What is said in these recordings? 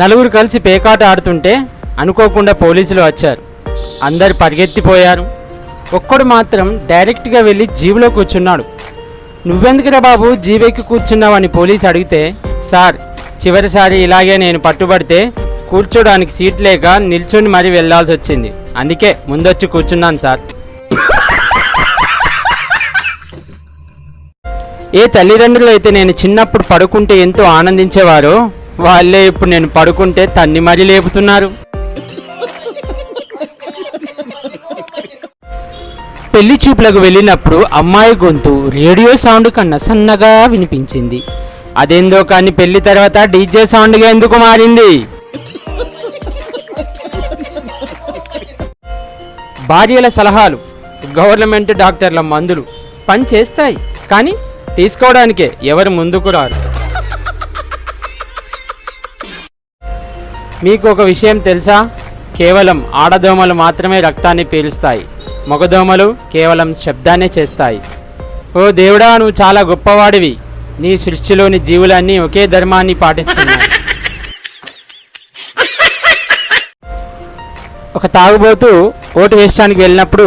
నలుగురు కలిసి పేకాట ఆడుతుంటే అనుకోకుండా పోలీసులు వచ్చారు. అందరు పరిగెత్తిపోయారు. ఒక్కడు మాత్రం డైరెక్ట్గా వెళ్ళి జీబులో కూర్చున్నాడు. నువ్వెందుకురా బాబు జీబెక్కి కూర్చున్నావని పోలీసు అడిగితే, సార్ చివరిసారి ఇలాగే నేను పట్టుబడితే కూర్చోడానికి సీట్ లేక నిల్చొని మరీ వెళ్లాల్సి వచ్చింది, అందుకే ముందొచ్చి కూర్చున్నాను సార్. ఏ తల్లిదండ్రులు అయితే నేను చిన్నప్పుడు పడుకుంటే ఎంతో ఆనందించేవారో వాళ్ళే ఇప్పుడు నేను పడుకుంటే తన్ని మరీ లేపుతున్నారు. పెళ్లి చూపులకు వెళ్ళినప్పుడు అమ్మాయి గొంతు రేడియో సౌండ్ కన్నా సన్నగా వినిపించింది. అదేందో కానీ పెళ్లి తర్వాత డీజే సౌండ్గా ఎందుకు మారింది? భార్యల సలహాలు, గవర్నమెంట్ డాక్టర్ల మందులు పని చేస్తాయి, కానీ తీసుకోవడానికే ఎవరు ముందుకు రారు. మీకు ఒక విషయం తెలుసా? కేవలం ఆడదోమలు మాత్రమే రక్తాన్ని పీలుస్తాయి, మగదోమలు కేవలం శబ్దాన్నే చేస్తాయి. ఓ దేవుడా, నువ్వు చాలా గొప్పవాడివి. నీ సృష్టిలోని జీవులన్నీ ఒకే ధర్మాన్ని పాటిస్తున్నాయి. ఒక తాగుబోతూ ఓటు వేయడానికి వెళ్ళినప్పుడు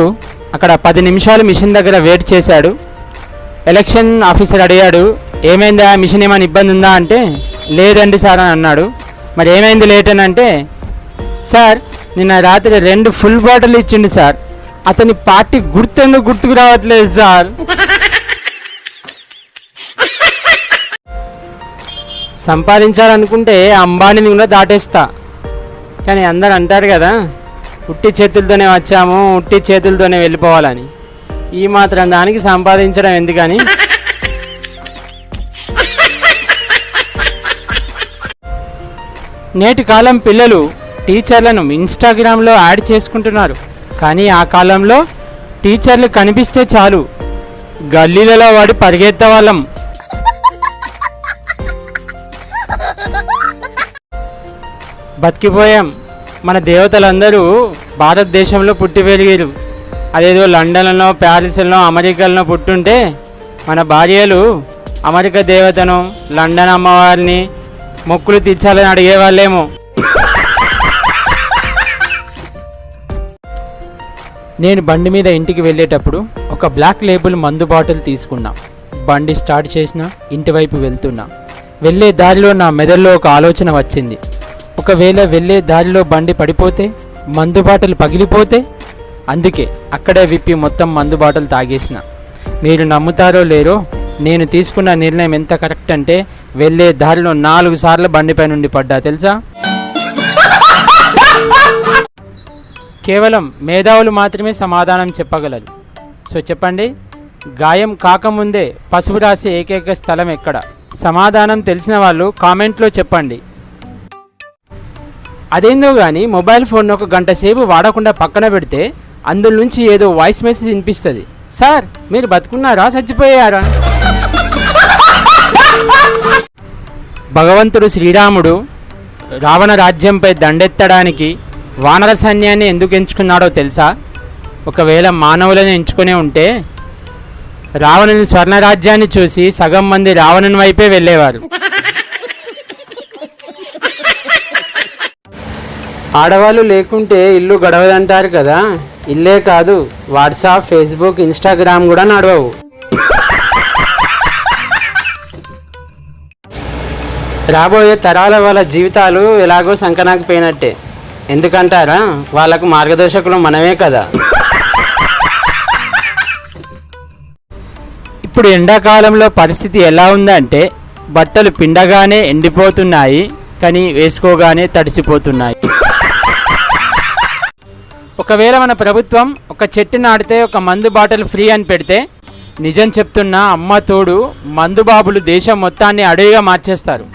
అక్కడ 10 నిమిషాలు మిషన్ దగ్గర వెయిట్ చేశాడు. ఎలక్షన్ ఆఫీసర్ అడిగాడు, ఏమైందా, మిషన్ ఏమైనా ఇబ్బంది ఉందా అంటే, లేదండి సార్ అని అన్నాడు. మరి ఏమైంది లేట్ అని అంటే, సార్ నిన్న రాత్రి 2 ఫుల్ బాటిల్ ఇచ్చిండు సార్, అతని పార్టీ గుర్తెందుకు గుర్తుకు రావట్లేదు సార్. సంపాదించాలనుకుంటే అంబానీని కూడా దాటేస్తా, కానీ అందరు అంటారు కదా ఉట్టి చేతులతోనే వచ్చాము, ఉట్టి చేతులతోనే వెళ్ళిపోవాలని. ఈ మాత్రం దానికి సంపాదించడం ఎందుకని. నేటి కాలం పిల్లలు టీచర్లను ఇన్స్టాగ్రామ్లో యాడ్ చేసుకుంటున్నారు, కానీ ఆ కాలంలో టీచర్లు కనిపిస్తే చాలు గల్లీలలో వాడి పరిగెత్తేవాళ్ళం. బతికిపోయాం. మన దేవతలందరూ భారతదేశంలో పుట్టి పెరిగారు. అదేదో లండన్లో, ప్యారిస్లో, అమెరికాలో పుట్టుంటే మన భార్యలు అమెరికా దేవతను, లండన్ అమ్మవారిని మొక్కులు తీర్చాలని అడిగేవాళ్ళేమో. నేను బండి మీద ఇంటికి వెళ్ళేటప్పుడు ఒక బ్లాక్ లేబుల్ మందు బాటిల్ తీసుకున్నా. బండి స్టార్ట్ చేసిన ఇంటి వైపు వెళ్తున్నా. వెళ్ళే దారిలో నా మెదడులో ఒక ఆలోచన వచ్చింది. ఒకవేళ వెళ్ళే దారిలో బండి పడిపోతే, మందు బాటిల్ పగిలిపోతే? అందుకే అక్కడే విప్పి మొత్తం మందు బాటిల్ తాగేసిన. మీరు నమ్ముతారో లేరో, నేను తీసుకున్న నిర్ణయం ఎంత కరెక్ట్ అంటే వెళ్ళే దారిలో 4 సార్లు బండిపై నుండి పడ్డా తెలుసా. కేవలం మేధావులు మాత్రమే సమాధానం చెప్పగలరు. సో చెప్పండి, గాయం కాకముందే పసుపు రాసే ఏకైక స్థలం ఎక్కడ? సమాధానం తెలిసిన వాళ్ళు కామెంట్లో చెప్పండి. అదేందో కానీ మొబైల్ ఫోన్ ఒక గంట సేపు వాడకుండా పక్కన పెడితే అందులో నుంచి ఏదో వాయిస్ మెసేజ్ వినిపిస్తుంది. సార్ మీరు బతుకున్నారా, చచ్చిపోయారా? భగవంతుడు శ్రీరాముడు రావణ రాజ్యంపై దండెత్తడానికి వానర సైన్యాన్ని ఎందుకు ఎంచుకున్నాడో తెలుసా? ఒకవేళ మానవులను ఎంచుకునే ఉంటే రావణుని స్వర్ణరాజ్యాన్ని చూసి సగం మంది రావణుని వైపే వెళ్ళేవారు. ఆడవాళ్ళు లేకుంటే ఇల్లు గడవదంటారు కదా. ఇల్లే కాదు, వాట్సాప్, ఫేస్బుక్, ఇన్స్టాగ్రామ్ కూడా నడవవు. రాబోయే తరాల వాళ్ళ జీవితాలు ఎలాగో సంకనాకపోయినట్టే. ఎందుకంటారా, వాళ్ళకు మార్గదర్శకులు మనమే కదా. ఇప్పుడు ఎండాకాలంలో పరిస్థితి ఎలా ఉందంటే బట్టలు పిండగానే ఎండిపోతున్నాయి, కానీ వేసుకోగానే తడిసిపోతున్నాయి. ఒకవేళ మన ప్రభుత్వం ఒక చెట్టు నాటితే ఒక మందు బాటిల్ ఫ్రీ అని పెడితే, నిజం చెప్తున్నా అమ్మ తోడు మందు బాబులు దేశం మొత్తాన్ని అడవిగా మార్చేస్తారు.